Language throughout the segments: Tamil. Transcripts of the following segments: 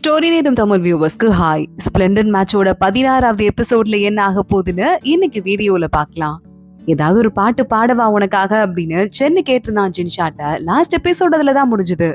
ஸ்டோரி நேரம் தமிழ் வியூவர்ஸ்க்கு ஹாய். ஸ்பிளெண்டட் மேட்சோட 16வது எபிசோட்ல என்ன ஆக போகுதுன்னு இன்னைக்கு வீடியோல பார்க்கலாம். ஏதாவது ஒரு பாட்டு பாடவா உனக்காக அப்படின்னு சென்னு கேட்டிருந்தான் ஜின்ஷாட்ட. லாஸ்ட் எபிசோட் அதுல தான் முடிஞ்சது.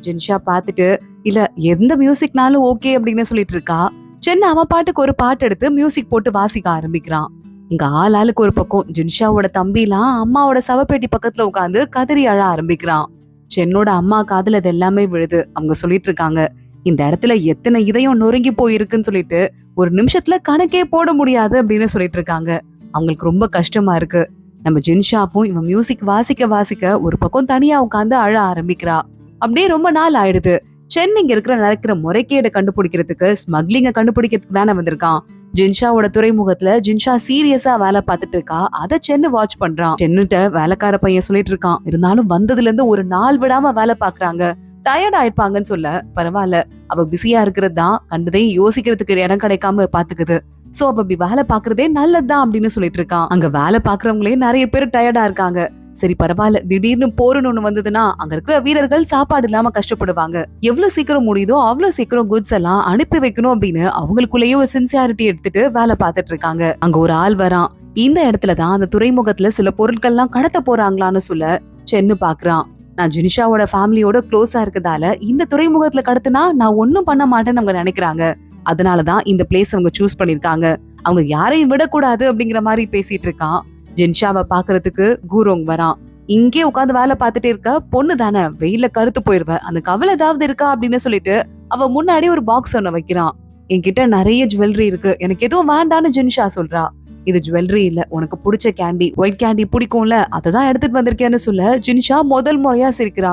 ஜின்ஷா பார்த்துட்டு இல்ல எந்த மியூசிக்னாலும் ஓகே அப்படின்னு சொல்லிட்டு இருக்கா. சென்னு அவன் பாட்டுக்கு ஒரு பாட்டு எடுத்து மியூசிக் போட்டு வாசிக்க ஆரம்பிக்கிறான். இங்க ஆளுக்கு ஒரு பக்கம் ஜின்ஷாவோட தம்பிலாம் அம்மாவோட சவப்பேட்டி பக்கத்துல உட்காந்து கதறி அழ ஆரம்பிக்கிறான். சென்னோட அம்மா காதுல அது எல்லாமே விழுது. அவங்க சொல்லிட்டு இருக்காங்க, இந்த இடத்துல எத்தனை இதயம் நொறுங்கி போயிருக்குன்னு சொல்லிட்டு ஒரு நிமிஷத்துல கணக்கே போட முடியாது அப்படின்னு சொல்லிட்டு இருக்காங்க. அவங்களுக்கு ரொம்ப கஷ்டமா இருக்கு. நம்ம ஜின்ஷாவும் இவன் மியூசிக் வாசிக்க வாசிக்க ஒரு பக்கம் தனியா உட்காந்து அழ ஆரம்பிக்கிறா. அப்படியே ரொம்ப நாள் ஆயிடுது. சென்னை இங்க நடக்கிற முறைகேடை கண்டுபிடிக்கிறதுக்கு, ஸ்மக்லிங்க கண்டுபிடிக்கிறதுக்கு தானே வந்திருக்கான். ஜின்ஷாவோட துறைமுகத்துல ஜின்ஷா சீரியஸா வேலை பார்த்துட்டு இருக்கா. அத சென்னு வாட்ச் பண்றான். சென்னுட்ட வேலைக்கார பையன் சொல்லிட்டு இருக்கான், இருந்தாலும் வந்ததுல இருந்து ஒரு நாள் விடாம வேலை பாக்குறாங்க, டயர்ட் ஆயிருப்பாங்கன்னு சொல்ல. பரவாயில்ல, அவ பிஸியா இருக்கிறது தான் கண்டதையும் யோசிக்கிறதுக்கு இடம் கிடைக்காம பாத்துக்குது. சோ அவ அப்படி வேலை பாக்குறதே நல்லதுதான் அப்படின்னு சொல்லிட்டு இருக்கான். அங்க வேலை பாக்குறவங்களே நிறைய பேர் டயர்டா இருக்காங்க. சரி பரவாயில்ல, திடீர்னு போருன்னு ஒண்ணு வந்ததுன்னா அங்க இருக்கிற வீரர்கள் சாப்பாடு இல்லாம கஷ்டப்படுவாங்க. எவ்வளவு சீக்கிரம் முடியுதோ அவ்வளவு சீக்கிரம் குட்ஸ் எல்லாம் அனுப்பி வைக்கணும் அப்படின்னு அவங்களுக்குள்ளேயே ஒரு சின்சியாரிட்டி எடுத்துட்டு வேலை பார்த்துட்டு இருக்காங்க. அங்க ஒரு ஆள் வரான். இந்த இடத்துலதான் அந்த துறைமுகத்துல சில பொருட்கள்லாம் கடத்த போறாங்களான்னு சொல்ல சென்னு பாக்குறான். நான் ஜின்ஷாவோட ஃபேமிலியோட க்ளோஸா இருக்கதால இந்த துறைமுகத்துல கடத்தினா நான் ஒன்னும் பண்ண மாட்டேன்னு அவங்க நினைக்கிறாங்க. அதனாலதான் இந்த பிளேஸ் அவங்க சூஸ் பண்ணிருக்காங்க. அவங்க யாரையும் விடக்கூடாது அப்படிங்கிற மாதிரி பேசிட்டு இருக்கான். ஜின்ஷாவை பாக்குறதுக்கு கூரோங் வரான். இங்கே உட்காந்து வேலை பார்த்துட்டே இருக்க பொண்ணு தானே, வெயில கருத்து போயிருவ, அந்த கவலை ஏதாவது இருக்கா அப்படின்னு சொல்லிட்டு அவ முன்னாடி ஒரு பாக்ஸ் ஒண்ணு வைக்கிறான். என்கிட்ட நிறைய ஜுவல்லரி இருக்கு, எனக்கு எதுவும் வேண்டான்னு ஜின்ஷா சொல்றா. இது ஜுவல்லரி இல்ல, உனக்கு பிடிச்ச கேண்டி, ஒயிட் கேண்டி பிடிக்கும்ல, அததான் எடுத்துட்டு வந்திருக்கேன்னு சொல்ல ஜின்ஷா முதல் முறையா சிரிக்கிறா.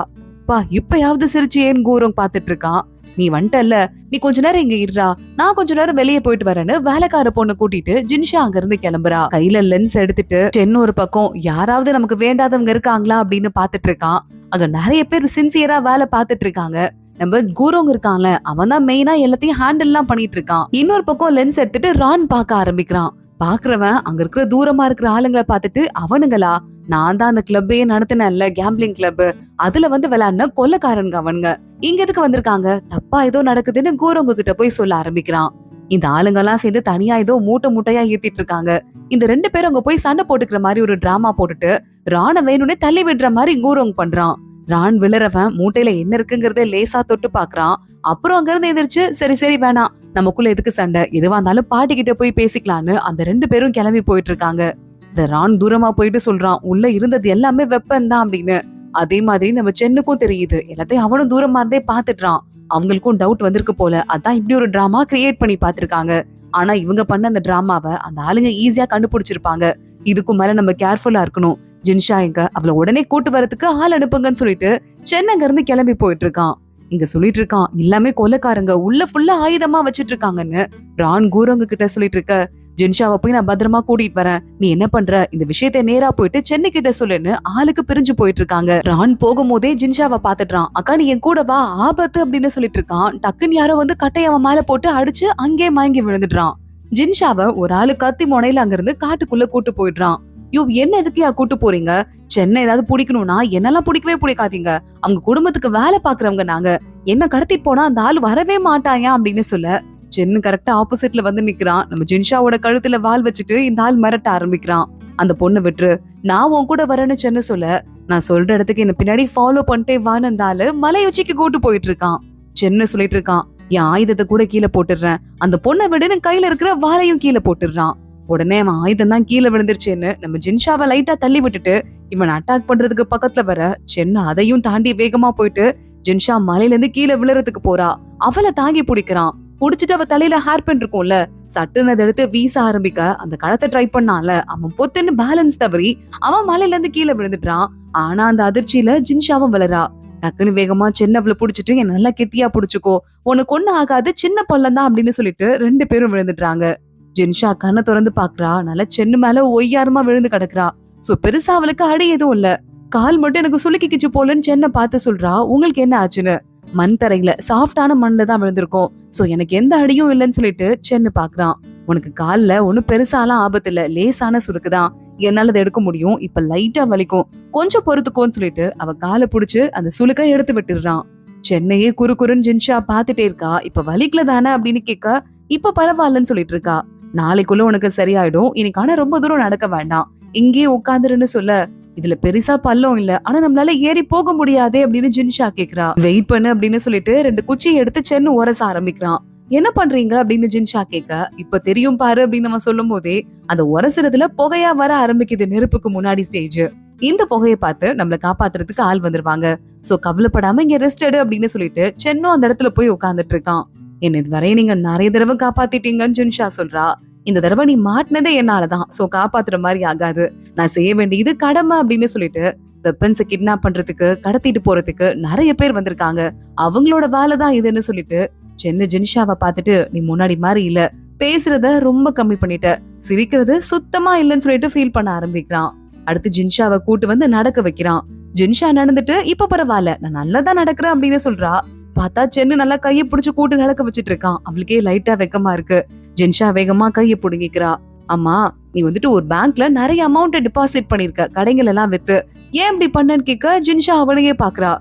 பா இப்பயாவது சிரிச்சியேன்னு கூரோங் பாத்துட்டு இருக்கான். நீ வந்துட்டல்ல, நீ கொஞ்ச நேரம் இங்க இருறா, நான் கொஞ்ச நேரம் வெளியே போயிட்டு வரேன்னு வேலைக்கார பொண்ணு கூட்டிட்டு ஜின்ஷா அங்க இருந்து கிளம்புறா. கையில லென்ஸ் எடுத்துட்டு சென்னு ஒரு பக்கம் யாராவது நமக்கு வேண்டாதவங்க இருக்காங்களா அப்படின்னு பாத்துட்டு இருக்கான். அங்க நிறைய பேர் சின்சியரா வேலை பார்த்துட்டு இருக்காங்க. நம்ம கூரோங் இருக்கான்ல, அவன் தான் மெயினா எல்லாத்தையும் ஹேண்டில் எல்லாம் பண்ணிட்டு இருக்கான். இன்னொரு பக்கம் லென்ஸ் எடுத்துட்டு ரான் பார்க்க ஆரம்பிக்கிறான். பாக்குறவன் அங்க இருக்கிற தூரமா இருக்கிற ஆளுங்களை பார்த்துட்டு, அவனுங்களா, நான் தான் அந்த கிளப்பையே நடத்தினேன்ல, கேம்பிளிங் கிளப், அதுல வந்து விளையாடின கொள்ளக்காரனுங்க அவனுங்க, இங்க எதுக்கு வந்திருக்காங்க, தப்பா ஏதோ நடக்குதுன்னு கூரோங்க கிட்ட போய் சொல்ல ஆரம்பிக்கிறான். இந்த ஆளுங்க எல்லாம் சேர்ந்து தனியா ஏதோ மூட்டை மூட்டையா ஏத்திட்டு இருக்காங்க. இந்த ரெண்டு பேரும் அங்க போய் சண்டை போட்டுக்கிற மாதிரி ஒரு டிராமா போட்டுட்டு ராண வேணும்னே தள்ளி விடுற மாதிரி கூரோங் பண்றான். ரான் விழுறவன் மூட்டையில என்ன இருக்குங்கிறத லேசா தொட்டு பாக்குறான். அப்புறம் அங்க இருந்து எந்திரிச்சு, சரி சரி வேணாம், நமக்குள்ள எதுக்கு சண்டை, எதுவா இருந்தாலும் பாட்டிக்கிட்ட போய் பேசிக்கலான்னு அந்த ரெண்டு பேரும் கிளம்பி போயிட்டு இருக்காங்க. இந்த ரான் தூரமா போயிட்டு சொல்றான், உள்ள இருந்தது எல்லாமே வெப்பன் தான் அப்படின்னு. அதே மாதிரி நம்ம சென்னுக்கும் தெரியுது, எல்லாத்தையும் அவனும் தூரமா இருந்தே பாத்துட்டான். அவங்களுக்கும் டவுட் வந்திருக்கு போல, அதான் இப்படி ஒரு டிராமா கிரியேட் பண்ணி பாத்துருக்காங்க. ஆனா இவங்க பண்ண அந்த டிராமாவை அந்த ஆளுங்க ஈஸியா கண்டுபிடிச்சிருப்பாங்க. இதுக்கும் மேல நம்ம கேர்ஃபுல்லா இருக்கணும். ஜின்ஷா எங்க, அவளை உடனே கூட்டு வரதுக்கு ஆள் அனுப்புங்கன்னு சொல்லிட்டு சென்னங்க இருந்து கிளம்பி போயிட்டு இருக்கான். இங்க சொல்லிட்டு இருக்கான், எல்லாமே கொலைக்காரங்க, உள்ள ஃபுல்லா ஆயுதமா வச்சிட்டு இருக்காங்கன்னு ரான் கூரோங்க கிட்ட சொல்லிட்டு இருக்க. ஜின்ஷாவை போய் நான் பத்திரமா கூட்டிட்டு வரேன், நீ என்ன பண்ற, இந்த விஷயத்த நேரா போயிட்டு சென்னை கிட்ட சொல்லுன்னு ஆளுக்கு பிரிஞ்சு போயிட்டு இருக்காங்க. ரான் போகும்போதே ஜின்ஷாவை பாத்துட்டான். அக்கா நீ என் கூட வா, ஆபத்து அப்படின்னு சொல்லிட்டு இருக்கான். டக்குன்னு யாரோ வந்து கட்டையை அவன் மேல போட்டு அடிச்சு அங்கே மயங்கி விழுந்துடுறான். ஜின்ஷாவை ஒரு ஆளு கத்தி முனையில அங்க இருந்து காட்டுக்குள்ள கூட்டு போயிடுறான். யோ என்ன எதுக்கு கூட்டு போறீங்க, சென்னை ஏதாவது பிடிக்கணும்னா என்னெல்லாம் பிடிக்கவே பிடிக்காதீங்க, அவங்க குடும்பத்துக்கு வேலை பாக்குறவங்க நாங்க, என்ன கடத்திட்டு போனா அந்த ஆள் வரவே மாட்டாயா அப்படின்னு சொல்ல சென்னு கரெக்டா ஆப்போசிட்ல வந்து நிக்கிறான். நம்ம ஜின்ஷாவோட கழுத்துல வால் வச்சுட்டு இந்த ஆள் மிரட்ட ஆரம்பிக்கிறான். அந்த பொண்ணு விட்டுரு, நான் உன் கூட வரேன்னு சென்னு சொல்ல, நான் சொல்ற இடத்துக்கு என்ன பின்னாடி ஃபாலோ பண்ணிட்டே வான்னு அந்த ஆளு மலை உச்சிக்கு கூட்டு போயிட்டு இருக்கான். சென்னு சொல்லிட்டு இருக்கான், என் ஆயுதத்தை கூட கீழே போட்டுடுறேன், அந்த பொண்ணை விடுன்னு கையில இருக்கிற வாளையும் கீழே போட்டுடுறான். உடனே அவன் ஆயுதம் தான் கீழே விழுந்துருச்சுன்னு நம்ம ஜின்ஷாவை லைட்டா தள்ளி விட்டுட்டு இவன் அட்டாக் பண்றதுக்கு பக்கத்துல வர சென்னு அதையும் தாண்டி வேகமா போயிட்டு ஜின்ஷா மலையில இருந்து கீழே விழுறதுக்கு போறா. அவளை தாங்கி பிடிக்கிறான். புடிச்சிட்டு அவ தலையில ஹேர் பின் இருக்கும்ல, சட்டுன்னு அதை எடுத்து வீச ஆரம்பிக்க அந்த கடத்தை ட்ரை பண்ணால அவன் பொத்துன்னு பேலன்ஸ் தவறி அவன் மலையில இருந்து கீழே விழுந்துட்டான். ஆனா அந்த அதிர்ச்சியில ஜின்ஷாவும் விழறா. டக்குன்னு வேகமா சின்னவளை புடிச்சிட்டு என் நல்லா கெட்டியா புடிச்சுக்கோ, உனக்கு ஒண்ணு ஆகாது, சின்ன பள்ளம் தான் அப்படின்னு சொல்லிட்டு ரெண்டு பேரும் விழுந்துட்டாங்க. ஜின்ஷா கண்ணை திறந்து பாக்குறா. நல்லா சென்னு மேல ஒய்யாரமா விழுந்து கிடக்குறா. சோ பெருசா அவளுக்கு அடி எதுவும் இல்ல, கால் மட்டும் எனக்கு சுளுக்கிக்கிச்சு போலன்னு சென்னை பார்த்து சொல்றா, உங்களுக்கு என்ன ஆச்சுன்னு. மண் தரையில சாஃப்டான மண்ல தான் விழுந்திருக்கோம், சோ எனக்கு எந்த அடியும் இல்லைன்னு சொல்லிட்டு சென்னு பாக்குறான். உனக்கு கால்ல ஒன்னும் பெருசாலாம் ஆபத்து இல்ல, லேசான சுருக்குதான், என்னால அதை எடுக்க முடியும், இப்ப லைட்டா வலிக்கும், கொஞ்சம் பொறுத்துக்கோன்னு சொல்லிட்டு அவ காலை புடிச்சு அந்த சுளுக்க எடுத்து விட்டுடுறான். சென்னையே குறுன்னு ஜின்ஷா பாத்துட்டே இருக்கா. இப்ப வலிக்கல தானே அப்படின்னு கேட்க, இப்ப பரவாயில்லன்னு சொல்லிட்டு இருக்கா. நாளைக்குள்ள உனக்கு சரியாயிடும், இன்னைக்கு ஆனா ரொம்ப தூரம் நடக்க வேண்டாம், இங்கேயே உட்காந்துருன்னு சொல்ல, இதுல பெருசா பள்ளம் இல்ல, ஆனா நம்மளால ஏறி போக முடியாதே அப்படின்னு ஜின்ஷா கேக்குறா. வெயிட் பண்ணு அப்படின்னு சொல்லிட்டு 2 குச்சியை எடுத்து சென்னு உரச ஆரம்பிக்கிறான். என்ன பண்றீங்க அப்படின்னு ஜின்ஷா கேட்க, இப்ப தெரியும் பாரு அப்படின்னு நம்ம சொல்லும் போதே அந்த உரசுறதுல புகையா வர ஆரம்பிக்குது நெருப்புக்கு முன்னாடி ஸ்டேஜ். இந்த புகையை பார்த்து நம்மள காப்பாத்துறதுக்கு ஆள் வந்துருவாங்க. சோ கவலைப்படாம இங்க ரெஸ்ட் எடு அப்படின்னு சொல்லிட்டு சென்னும் அந்த இடத்துல போய் உட்கார்ந்துட்டு இருக்கான். என்ன இதுவரை நீங்க நிறைய தடவை காப்பாத்திட்டீங்கன்னு ஜின்ஷா சொல்றா. இந்த தடவை நீ மாட்டினதே என்னாலதான், சோ காப்பாத்துற மாதிரி ஆகாது, நான் செய்ய வேண்டியது கடமை அப்படின்னு சொல்லிட்டு வெப்பன்ஸை கிட்னாப் பண்றதுக்கு கடத்திட்டு போறதுக்கு நிறைய பேர் வந்திருக்காங்க, அவங்களோட வேலைதான் இதுன்னு சொல்லிட்டு சென்னு ஜின்ஷாவை பார்த்துட்டு, நீ முன்னாடி மாதிரி இல்ல, பேசுறத ரொம்ப கம்மி பண்ணிட்ட, சிரிக்கிறது சுத்தமா இல்லைன்னு சொல்லிட்டு ஃபீல் பண்ண ஆரம்பிக்கிறான். அடுத்து ஜின்ஷாவை கூட்டு வந்து நடக்க வைக்கிறான். ஜின்ஷா நடந்துட்டு இப்ப பரவாயில்ல, நான் நல்லதா நடக்கிறேன் அப்படின்னு சொல்றா. பார்த்தா சென்னு நல்லா கையை பிடிச்சு கூட்டு நடக்க வச்சிட்டு இருக்கான். அவளுக்கே லைட்டா வெக்கமா இருக்கு. ஜின்ஷா வேகமா கையை புடுங்கிக்கிறா. அம்மா, நீ வந்துட்டு ஒரு பேங்க்ல நிறைய அமௌண்ட் டெபாசிட் பண்ணிருக்க, கடைகள் எல்லாம் வித்து, ஏன் இப்படி பண்ணன்னு கேட்க ஜின்ஷா அவனையே பாக்குறா.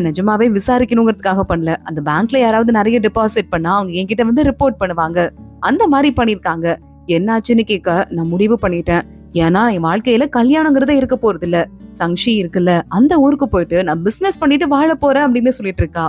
நிஜமாவே விசாரிக்கணுங்கிறதுக்காக பண்ணல, அந்த பேங்க்ல யாராவது நிறைய டெபாசிட் பண்ணா அவங்க என்கிட்ட வந்து ரிப்போர்ட் பண்ணுவாங்க, அந்த மாதிரி பண்ணிருக்காங்க. என்னாச்சுன்னு கேட்க, நான் முடிவு பண்ணிட்டேன், ஏன்னா என் வாழ்க்கையில கல்யாணங்கிறத இருக்க போறது இல்ல, சங்ஷி இருக்குல்ல அந்த ஊருக்கு போயிட்டு நான் பிசினஸ் பண்ணிட்டு வாழ போறேன் அப்படின்னு சொல்லிட்டு இருக்கா.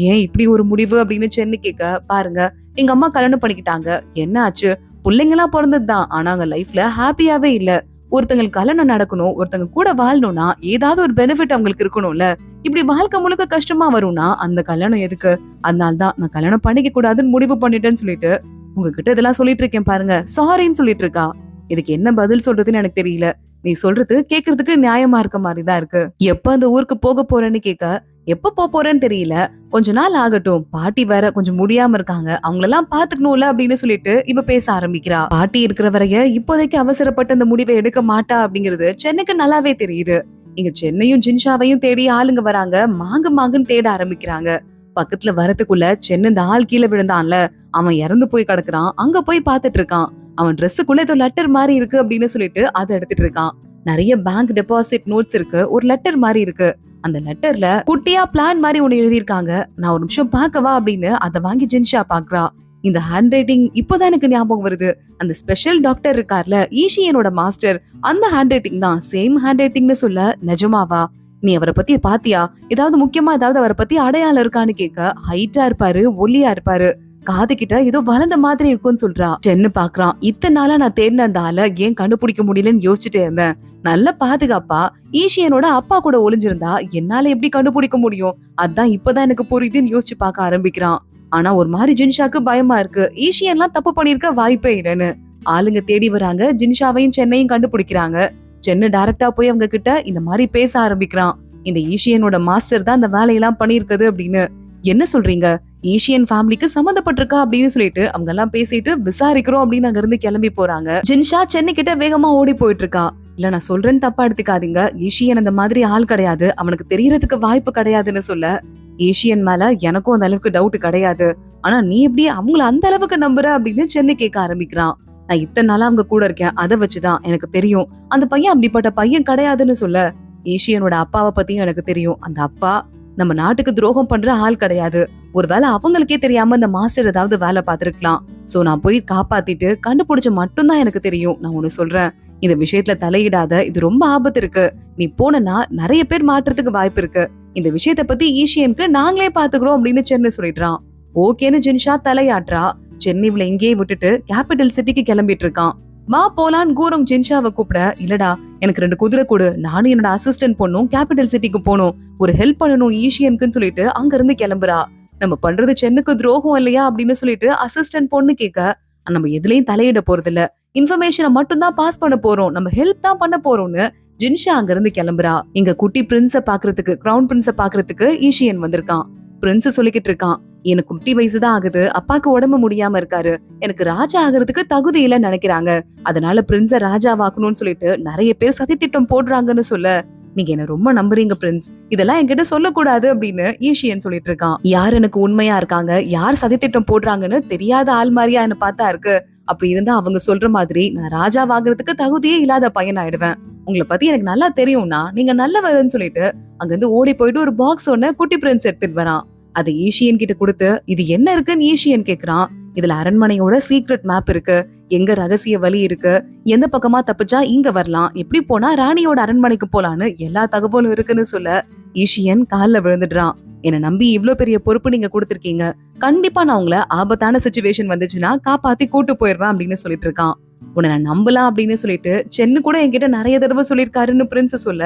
ஏன் இப்படி ஒரு முடிவு அப்படின்னு சென்னு கேட்க, பாருங்க எங்க அம்மா கல்யாணம் பண்ணிக்கிட்டாங்க, என்ன ஆச்சு, பிள்ளைங்க எல்லாம் பிறந்ததுதான், ஆனா அவங்க லைஃப்ல ஹாப்பியாவே இல்ல. ஒருத்தங்களுக்கு கல்யாணம் நடக்கணும், ஒருத்தங்க கூட வாழணும்னா ஏதாவது ஒரு பெனிஃபிட் அவங்களுக்கு இருக்கணும்ல, இப்படி வாழ்க்கை முழுக்க கஷ்டமா வரும்னா அந்த கல்யாணம் எதுக்கு, அதனால்தான் நான் கல்யாணம் பண்ணிக்க கூடாதுன்னு முடிவு பண்ணிட்டேன்னு சொல்லிட்டு உங்ககிட்ட இதெல்லாம் சொல்லிட்டு இருக்கேன் பாருங்க, சாரின்னு சொல்லிட்டு இருக்கா. இதுக்கு என்ன பதில் சொல்றதுன்னு எனக்கு தெரியல, நீ சொல்றது கேக்குறதுக்கு நியாயமா இருக்க மாதிரிதான் இருக்கு. எப்ப அந்த ஊருக்கு போக போறேன்னு கேட்க, எப்ப போறேன்னு தெரியல, கொஞ்ச நாள் ஆகட்டும், பாட்டி வேற கொஞ்சம் முடியாம இருக்காங்க, அவங்களெல்லாம் பாத்துக்கணும்ல அப்படின்னு சொல்லிட்டு இப்ப பேச ஆரம்பிக்கிறா. பாட்டி இருக்கிற வரைய இப்போதைக்கு அவசரப்பட்டு அந்த முடிவை எடுக்க மாட்டா அப்படிங்கிறது சென்னைக்கு நல்லாவே தெரியுது. இங்க சென்னையும் ஜின்ஷாவையும் தேடி ஆளுங்க வராங்க, மாங்குன்னு தேட ஆரம்பிக்கிறாங்க. பக்கத்துல வரதுக்குள்ள சென்னு இந்த ஆள் கீழே விழுந்தான்ல, அவன் இறந்து போய் கிடக்குறான். அங்க போய் பாத்துட்டு இருக்கான். அவன் ட்ரெஸ்ஸுக்குள்ள ஏதோ லெட்டர் மாதிரி இருக்கு அப்படின்னு சொல்லிட்டு அதை எடுத்துட்டு இருக்கான். நிறைய பேங்க் டெபாசிட் நோட்ஸ் இருக்கு, ஒரு லெட்டர் மாதிரி இருக்கு. அந்த லெட்டர்ல குட்டியா பிளான் மாதிரி ஒண்ணு எழுதியிருக்காங்க. நான் ஒரு நிமிஷம் பாக்கவா அப்படின்னு அதை வாங்கி ஜின்ஷா பாக்குறா. இந்த ஹேண்ட் ரைட்டிங் இப்பதான் எனக்கு ஞாபகம் வருது, அந்த ஸ்பெஷல் டாக்டர் இருக்கார்ல ஈஷியனோட மாஸ்டர், அந்த ஹேண்ட் ரைட்டிங் தான், சேம் ஹேண்ட் ரைட்டிங்னு சொல்ல, நிஜமாவா, நீ அவரை பத்தி பாத்தியா, ஏதாவது முக்கியமா ஏதாவது அவரை பத்தி அடையாளம் இருக்கான்னு கேட்க, ஹைட்டா இருப்பாரு, ஒல்லியா இருப்பாரு, காது கிட்ட ஏதோ வளர்ந்த மாதிரி இருக்கும்னு சொல்றா. சென்னு பாக்குறான். இத்தனை நாளா நான் தேடின அந்த ஆளை ஏன் கண்டுபிடிக்க முடியலன்னு யோசிச்சுட்டே இருந்தேன், நல்ல பாதுகாப்பா ஈஷியனோட அப்பா கூட ஒளிஞ்சிருந்தா என்னால எப்படி கண்டுபிடிக்க முடியும், அதான் இப்பதான் எனக்கு புரியுதுன்னு யோசிச்சு பார்க்க ஆரம்பிக்கிறான். ஆனா ஒரு மாதிரி ஜின்ஷாக்கு பயமா இருக்கு, ஈஷியன்லாம் தப்பு பண்ணிருக்க வாய்ப்பே இல்லைன்னு. ஆளுங்க தேடி வராங்க, ஜின்ஷாவையும் சென்னையும் கண்டுபிடிக்கிறாங்க. சென்னு டைரக்டா போய் அவங்க கிட்ட இந்த மாதிரி பேச ஆரம்பிக்கிறான். இந்த ஈஷியனோட மாஸ்டர் தான் இந்த வேலையெல்லாம் பண்ணிருக்குது அப்படின்னு. என்ன சொல்றீங்க, ஈஷியன் ஃபேமிலிக்கு சம்மந்தப்பட்டிருக்கா அப்படின்னு சொல்லிட்டு அவங்க எல்லாம் பேசிட்டு விசாரிக்கிறோம் அப்படின்னு அங்க இருந்து கிளம்பி போறாங்க. ஜின்ஷா சென்னை கிட்ட வேகமா ஓடி போயிட்டு இருக்கா. இல்ல நான் சொல்றேன்னு தப்பா எடுத்துக்காதீங்க, ஈஷியன் அந்த மாதிரி ஆள் கிடையாது, அவனுக்கு தெரியறதுக்கு வாய்ப்பு கிடையாதுன்னு சொல்ல, ஈஷியன் மேல எனக்கும் அந்த அளவுக்கு டவுட் கிடையாது, ஆனா நீ எப்படி அவங்கள அந்த அளவுக்கு நம்புற அப்படின்னு சென்னை கேட்க ஆரம்பிக்கிறான். நான் இத்தனை நாளா அவங்க கூட இருக்கேன், அதை வச்சுதான் எனக்கு தெரியும் அந்த பையன் அப்படிப்பட்ட பையன் கிடையாதுன்னு சொல்ல, ஈஷியனோட அப்பாவை பத்தியும் எனக்கு தெரியும், அந்த அப்பா நம்ம நாட்டுக்கு துரோகம் பண்ற ஆள் கிடையாது, ஒருவேளை அவங்களுக்கே தெரியாம இந்த மாஸ்டர் ஏதாவது வேலை பார்த்திருக்கலாம். சோ நான் போய் காப்பாத்திட்டு கண்டுபிடிச்ச மட்டும்தான் எனக்கு தெரியும். நான் ஒண்ணு சொல்றேன், இந்த விஷயத்துல தலையிடாத, இது ரொம்ப ஆபத்து இருக்கு, நீ போனா நிறைய பேர் மாற்றத்துக்கு வாய்ப்பு இருக்கு, இந்த விஷயத்த பத்தி ஈஷியனுக்கு நாங்களே பாத்துக்கிறோம் அப்படின்னு சென்னை சொல்லிடுறான். ஓகேன்னு ஜின்ஷா தலையாட்றா. சென்னை இவளை இங்கேயே விட்டுட்டு கேபிட்டல் சிட்டிக்கு கிளம்பிட்டு இருக்கான். வா போலான்னு கூரம் ஜின்ஷாவை கூப்பிட, இல்லடா எனக்கு 2 குதிரை கொடு, நானும் என்னோட அசிஸ்டன்ட் பொண்ணும் கேபிட்டல் சிட்டிக்கு போகணும், ஒரு ஹெல்ப் பண்ணணும் ஈஷியனுக்குன்னு சொல்லிட்டு அங்க இருந்து கிளம்புறா. நம்ம பண்றது சென்னுக்கு துரோகம் இல்லையா அப்படின்னு சொல்லிட்டு அசிஸ்டன்ட் பொண்ணு கேட்க, நம்ம எதுலயும் தலையிட போறது இல்ல, இன்ஃபர்மேஷனை மட்டும் தான் பாஸ் பண்ண போறோம், நம்ம ஹெல்ப் தான் பண்ண போறோம்னு ஜின்ஷா அங்க இருந்து கிளம்புறா. இங்க குட்டி பிரின்ஸ பாக்குறதுக்கு, கிரவுன் பிரின்ஸ பாக்குறதுக்கு ஈஷியன் வந்திருக்கான். பிரின்ஸ் சொல்லிக்கிட்டு இருக்கான், எனக்கு குட்டி வயசுதான் ஆகுது, அப்பாக்கு உடம்பு முடியாம இருக்காரு, எனக்கு ராஜா ஆகிறதுக்கு தகுதி இல்லைன்னு நினைக்கிறாங்க, அதனால பிரின்ஸ ராஜா வாக்கணும்னு சொல்லிட்டு நிறைய பேர் சதித்திட்டம் போடுறாங்கன்னு சொல்ல, நீங்க என்ன ரொம்ப நம்புறீங்க பிரின்ஸ், இதெல்லாம் என்கிட்ட சொல்லக்கூடாது அப்படின்னு ஈஷியன் சொல்லிட்டு இருக்கான். யார் எனக்கு உண்மையா இருக்காங்க, யார் சதித்திட்டம் போடுறாங்கன்னு தெரியாத ஆள் மாதிரியா என்ன பார்த்தா இருக்கு, அப்படி இருந்தா அவங்க சொல்ற மாதிரி நான் ராஜா வாங்குறதுக்கு தகுதியே இல்லாத பையன் ஆயிடுவேன், உங்களை பத்தி எனக்கு நல்லா தெரியும்னா நீங்க நல்லவருன்னு சொல்லிட்டு அங்க இருந்து ஓடி போயிட்டு ஒரு பாக்ஸ் ஒண்ணு குட்டி பிரின்ஸ் எடுத்துட்டு வரான். அதை ஈஷியன் கிட்ட கொடுத்து இது என்ன இருக்குன்னு ஈஷியன் கேக்குறான். இதுல அரண்மனையோட சீக்ரெட் மேப் இருக்கு, எங்க ரகசிய வழி இருக்கு, எந்த பக்கமா தப்பிச்சா இங்க வரலாம், எப்படி போனா ராணியோட அரண்மனைக்கு போலான்னு எல்லா தகவலும் இருக்குன்னு சொல்ல ஈஷியன் கால்ல விழுந்துடுறான். என்ன நம்பி இவ்ளோ பெரிய பொறுப்பு நீங்க கொடுத்திருக்கீங்க, கண்டிப்பா நான் உங்களை ஆபத்தான சிச்சுவேஷன் வந்துச்சுன்னா காப்பாத்தி கூட்டு போயிருவேன் அப்படின்னு சொல்லிட்டு இருக்கான். உன்னை நான் நம்பலாம் அப்படின்னு சொல்லிட்டு சென்னு கூட என்கிட்ட நிறைய தடவை சொல்லிருக்காருன்னு பிரின்ஸ் சொல்ல,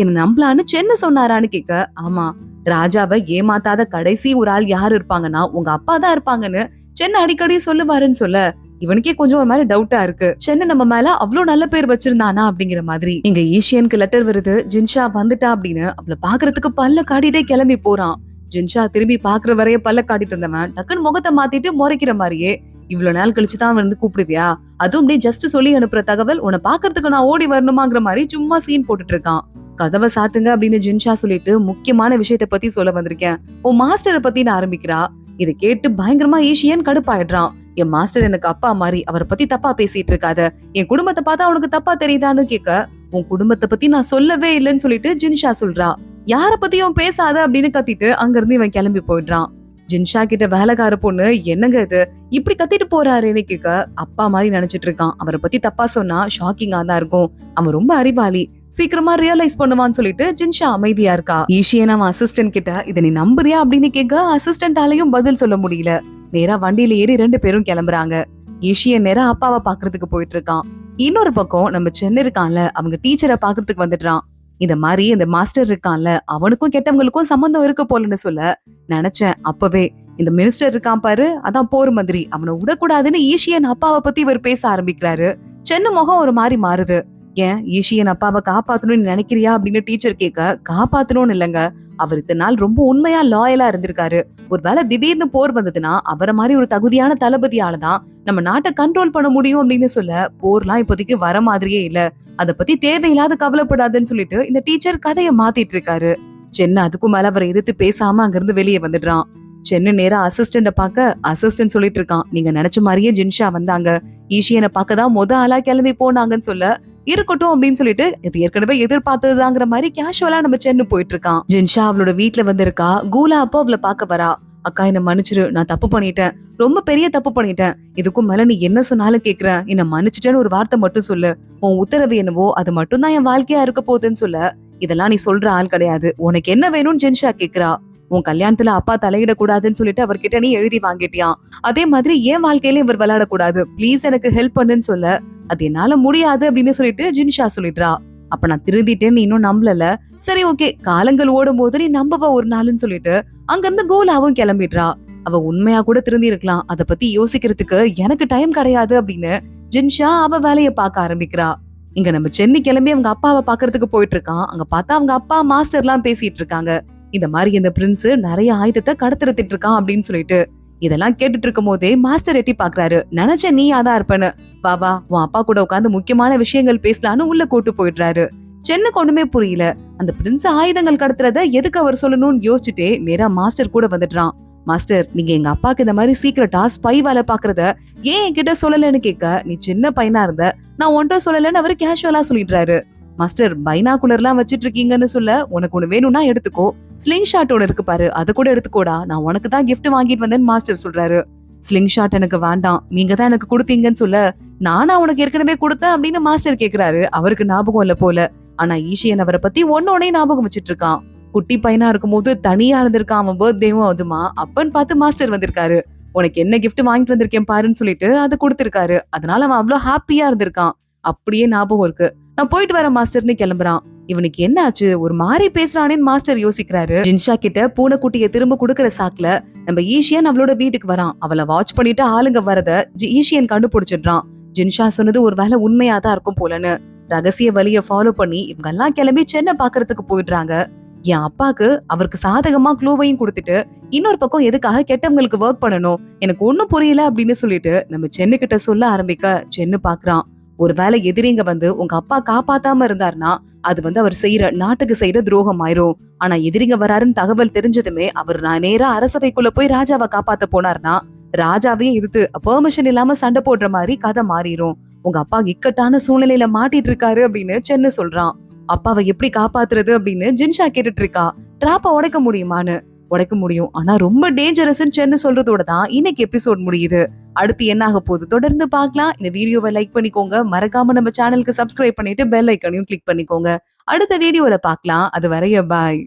என்ன நம்பலான்னு சென்னு சொன்னாரான்னு கேட்க, ஆமா ராஜாவை ஏமாத்தாத கடைசி ஒரு ஆள் யாரு இருப்பாங்கன்னா உங்க அப்பா தான் இருப்பாங்கன்னு சென்னு அடிக்கடி சொல்லுவாருன்னு சொல்ல, இவனுக்கே கொஞ்சம் ஒரு மாதிரி டவுட்டா இருக்கு. சென்னு நம்ம மேல அவ்வளவு நல்ல பேர் வச்சிருந்தானா அப்படிங்கிற மாதிரி. இங்க ஈஷியனுக்கு லெட்டர் வருது, ஜின்ஷா வந்துட்டா அப்படின்னு அவளை பாக்குறதுக்கு பல்ல காட்டிட்டே கிளம்பி போறான். ஜின்ஷா திரும்பி பாக்குற வரைய பல்ல காட்டிட்டு இருந்தவன் டக்குன்னு முகத்தை மாத்திட்டு முறைக்கிற மாதிரியே, இவ்வளவு நாள் கழிச்சுதான் வந்து கூப்பிடுவியா, அதுவும் அப்படியே ஜஸ்ட் சொல்லி அனுப்புற தகவல், உன்னை பாக்குறதுக்கு நான் ஓடி வரணுமாங்கிற மாதிரி சும்மா சீன் போட்டுட்டு இருக்கான். கதவை சாத்துங்க அப்படின்னு ஜின்ஷா சொல்லிட்டு முக்கியமான விஷயத்த பத்தி சொல்ல வந்திருக்கேன், உன் மாஸ்டரை பத்தி நான் ஆரம்பிக்கிறா. இதை கேட்டு பயங்கரமா ஈஷியன் கடுப்பாயிடுறான். என் மாஸ்டர் எனக்கு அப்பா மாதிரி, அவரை பத்தி தப்பா பேசிட்டு இருக்காத, என் குடும்பத்தை பார்த்தா உனக்கு தப்பா தெரியுதான்னு கேட்க, உன் குடும்பத்தை பத்தி நான் சொல்லவே இல்லைன்னு சொல்லிட்டு ஜின்ஷா சொல்றா. யார பத்தியும் பேசாத அப்படின்னு கத்திட்டு அங்க இருந்து இவன் கிளம்பி போயிடுறான். ஜின்ஷா கிட்ட வேலைக்கார பொண்ணு என்னங்க இது இப்படி கத்திட்டு போறாருன்னு கேட்க, அப்பா மாதிரி நினைச்சிட்டு இருக்கான். அவரை பத்தி தப்பா சொன்னா ஷாக்கிங்கா தான் இருக்கும், அவன் ரொம்ப அறிவாளி, சீக்கிரமா ரியலைஸ் பண்ணுவான்னு சொல்லிட்டு ஜின்ஷா அமைதியா இருக்கா. ஈஷியன் அவன் அசிஸ்டன்ட் கிட்ட இதை நீ நம்புறியா அப்படின்னு கேட்க, அசிஸ்டன்டாலையும் பதில் சொல்ல முடியல. நேரா வண்டியில ஏறி 2 பேரும் கிளம்புறாங்க. ஈஷியன் நேரா அப்பாவை பாக்குறதுக்கு போயிட்டு இருக்கான். இன்னொரு பக்கம் நம்ம சென்னு இருக்கான்ல, அவங்க டீச்சரை பாக்குறதுக்கு வந்துடுறான். இந்த மாதிரி இந்த மாஸ்டர் இருக்கான்ல, அவனுக்கும் கெட்டவங்களுக்கும் சம்பந்தம் இருக்கு போலன்னு சொல்ல நினைச்சேன். அப்பவே இந்த மினிஸ்டர் இருக்கான் பாரு, அதான் போர் மந்திரி, அவனை விடக்கூடாதுன்னு ஈஷியன் அப்பாவை பத்தி இவர் பேச ஆரம்பிக்கிறாரு. சென்னு முகம் ஒரு மாதிரி மாறுது. ஏன் ஈஷியன் அப்பாவை காப்பாத்தணும்னு நினைக்கிறியா அப்படின்னு டீச்சர் கேட்க, காப்பாத்தணும்னு இல்லங்க, அவர் இத்தனை நாள் ரொம்ப உண்மையா லாயலா இருந்திருக்காரு, ஒருவேளை திடீர்னு போர் வந்ததுன்னா அவரை மாதிரி ஒரு தகுதியான தளபதியாலதான் நம்ம நாட்டை கண்ட்ரோல் பண்ண முடியும் அப்படின்னு சொல்ல, போர்லாம் இப்போதைக்கு வர மாதிரியே இல்ல, அத பத்தி தேவையில்லாத கவலைப்படாதுன்னு சொல்லிட்டு இந்த டீச்சர் கதையை மாத்திட்டு இருக்காரு. சென்னு அதுக்கும் மேல அவரை எதிர்த்து பேசாம அங்கிருந்து வெளியே வந்துடுறான். சென்னு நேரா அசிஸ்டண்ட பாக்க, அசிஸ்டன்ட் சொல்லிட்டு இருக்கான், நீங்க நினைச்ச மாதிரியே ஜின்ஷா வந்தாங்க, ஈஷியனை பார்க்கதான் ஆளா கிளம்பி போனாங்கன்னு சொல்ல, இருக்கட்டும் அப்படின்னு சொல்லிட்டு இது ஏற்கனவே எதிர்பார்த்ததுதாங்கிற மாதிரி கேஷுவலா நம்ம சென்னு போயிட்டு இருக்கான். ஜின்ஷா அவளோட வீட்டுல வந்திருக்கா. கூலா அப்போ அவளை பாக்க வரா. அக்கா என்ன மன்னிச்சிரு, நான் தப்பு பண்ணிட்டேன், ரொம்ப பெரிய தப்பு பண்ணிட்டேன், இதுக்கும் மேல நீ என்ன சொன்னாலும் கேக்குறேன், என்ன மன்னிச்சிட்டேன்னு ஒரு வார்த்தை மட்டும் சொல்லு, உன் உத்தரவு என்னவோ அது மட்டும் தான் என் வாழ்க்கையா இருக்க போகுதுன்னு சொல்ல, இதெல்லாம் நீ சொல்ற ஆள் கிடையாது, உனக்கு என்ன வேணும்னு ஜின்ஷா கேக்குறா. உன் கல்யாணத்துல அப்பா தலையிடக்கூடாதுன்னு சொல்லிட்டு அவர்கிட்ட நீ எழுதி வாங்கிட்டியான், அதே மாதிரி என் வாழ்க்கையில இவர் விளையாடக்கூடாது, பிளீஸ் எனக்கு ஹெல்ப் பண்ணுன்னு சொல்ல, அது என்னால முடியாது அப்படின்னு சொல்லிட்டு ஜின்ஷா சொல்லிடுறா. அப்ப நான் திருந்திட்டேன்னு இன்னும் நம்பல, சரி ஓகே காலங்கள் ஓடும் போது நீ நம்பவ ஒரு நாள்னு சொல்லிட்டு அங்க இருந்து கோலாவும் கிளம்பிடுறா. அவ உண்மையா கூட திருந்தி இருக்கலாம், அத பத்தி யோசிக்கிறதுக்கு எனக்கு டைம் கிடையாது அப்படின்னு ஜின்ஷா அவ வேலைய பார்க்க ஆரம்பிக்கிறா. இங்க நம்ம சென்னை கிளம்பி அவங்க அப்பாவை பாக்குறதுக்கு போயிட்டு இருக்கான். அங்க பார்த்தா அவங்க அப்பா மாஸ்டர் எல்லாம் பேசிட்டு இருக்காங்க. இந்த மாதிரி இந்த பிரின்ஸ் நிறைய ஆயுதத்தை கடத்திட்டு இருக்கான் அப்படின்னு சொல்லிட்டு இதெல்லாம் கேட்டுட்டு இருக்கும் போதே மாஸ்டர் எட்டி பாக்குறாரு. நினைச்ச நீ அதான் இருப்பேன்னு, வா வா உன் அப்பா கூட உட்காந்து முக்கியமான விஷயங்கள் பேசலான்னு உள்ள கூட்டு போயிடுறாரு. சென்னுக்கு ஒண்ணுமே புரியல, அந்த பிரின்ஸ் ஆயுதங்கள் கடத்துறத எதுக்கு அவர் சொல்லணும்னு யோசிச்சுட்டே நேரா மாஸ்டர் கூட வந்துடுறான். மாஸ்டர், நீங்க எங்க அப்பாக்கு இந்த மாதிரி சீக்கிரட்டா ஸ்பை வேலை பாக்குறத ஏன் என்கிட்ட சொல்லலன்னு கேட்க, நீ சின்ன பையனா இருந்த, நான் ஒன்றும் சொல்லலன்னு அவரு கேஷுவலா சொல்லிடுறாரு. மாஸ்டர், பைனாகுலர்லாம் வச்சிட்டு இருக்கீங்கன்னு சொல்ல, உனக்கு ஒண்ணு வேணும்னா எடுத்துக்கோ, ஸ்லிங் ஷாட் ஒண்ணு இருக்கு பாரு, அதை கூட எடுத்துக்கோடா, நான் உனக்கு தான் கிஃப்ட் வாங்கிட்டு வந்தேன்னு மாஸ்டர் சொல்றாரு. ஸ்லிங் ஷாட் எனக்கு வேண்டாம், நீங்க தான் எனக்கு கொடுத்தீங்கன்னு சொல்ல, நானா உனக்கு ஏற்கனவே கொடுத்தேன் அப்படின்னு மாஸ்டர் கேக்குறாரு. அவருக்கு ஞாபகம் இல்ல போல. ஆனா ஈஷியன் அவரை பத்தி ஒன்னொன்னே ஞாபகம் வச்சிட்டு இருக்கான். குட்டி பையனா இருக்கும் போது தனியா இருந்திருக்கான், அவன் பர்த்டேவும் அதுமா, அப்பன்னு பார்த்து மாஸ்டர் வந்திருக்காரு. உனக்கு என்ன கிஃப்ட் வாங்கிட்டு வந்திருக்கேன் பாருன்னு சொல்லிட்டு அதை கொடுத்திருக்காரு. அதனால அவன் அவ்வளவு ஹாப்பியா இருந்திருக்கான். அப்படியே ஞாபகம் இருக்கு, நான் போயிட்டு வரேன் மாஸ்டர்னு கிளம்புறான். இவனுக்கு என்ன ஆச்சு, ஒரு மாதிரி பேசுறானேன்னு மாஸ்டர் யோசிக்கிறாரு. ஜின்ஷா கிட்ட பூனைக்குட்டியை திரும்ப குடுக்கற சாக்குல நம்ம ஈஷியன் அவளோட வீட்டுக்கு வரான். அவளை வாட்ச் பண்ணிட்டு ஆளுங்க வரத ஈஷியன் கண்டுபிடிச்சிடுறான். ஜின்ஷா சொன்னது ஒரு வேலை உண்மையாதான் இருக்கும் போலன்னு ரகசிய வழிய ஃபாலோ பண்ணி இவங்க எல்லாம் கிளம்பி சென்னை பாக்குறதுக்கு போயிடுறாங்க. என் அப்பாக்கு அவருக்கு சாதகமா க்ளூவையும் கொடுத்துட்டு இன்னொரு பக்கம் எதுக்காக கெட்டவங்களுக்கு ஒர்க் பண்ணணும், எனக்கு ஒண்ணும் புரியல அப்படின்னு சொல்லிட்டு நம்ம சென்னு கிட்ட சொல்ல ஆரம்பிக்க, சென்னு பாக்குறான். ஒருவேளை எதிரிங்க வந்து உங்க அப்பா காப்பாத்தாம இருந்தாருன்னா அது அவர் செய்யற நாட்டுக்கு செய்யற துரோகம் ஆயிரும். ஆனா எதிரிங்க வராருன்னு தகவல் தெரிஞ்சதுமே அவர் நேரா அரசவைக்குள்ள போய் ராஜாவை காப்பாத்த போனார்னா ராஜாவையும் எதிர்த்து பெர்மிஷன் இல்லாம சண்டை போடுற மாதிரி கதை மாறிடும். உங்க அப்பா இக்கட்டான சூழ்நிலையில மாட்டிட்டு இருக்காரு அப்படின்னு சென்னு சொல்றான். அப்பாவை எப்படி காப்பாத்துறது அப்படின்னு ஜின்ஷா கேட்டுட்டு இருக்கா. டிராப்ப உடைக்க முடியுமான்னு. உடைக்க முடியும். ஆனா ரொம்ப டேஞ்சரஸ்ன்னு சென்னு சொல்றதோட தான் இன்னைக்கு எபிசோட் முடியுது. அடுத்து என்ன ஆக போகுது தொடர்ந்து பார்க்கலாம். இந்த வீடியோவை லைக் பண்ணிக்கோங்க. மறக்காம நம்ம சேனலுக்கு சப்ஸ்கிரைப் பண்ணிட்டு பெல் ஐக்கானையும் கிளிக் பண்ணிக்கோங்க. அடுத்த வீடியோல பார்க்கலாம். அது வரைய பாய்.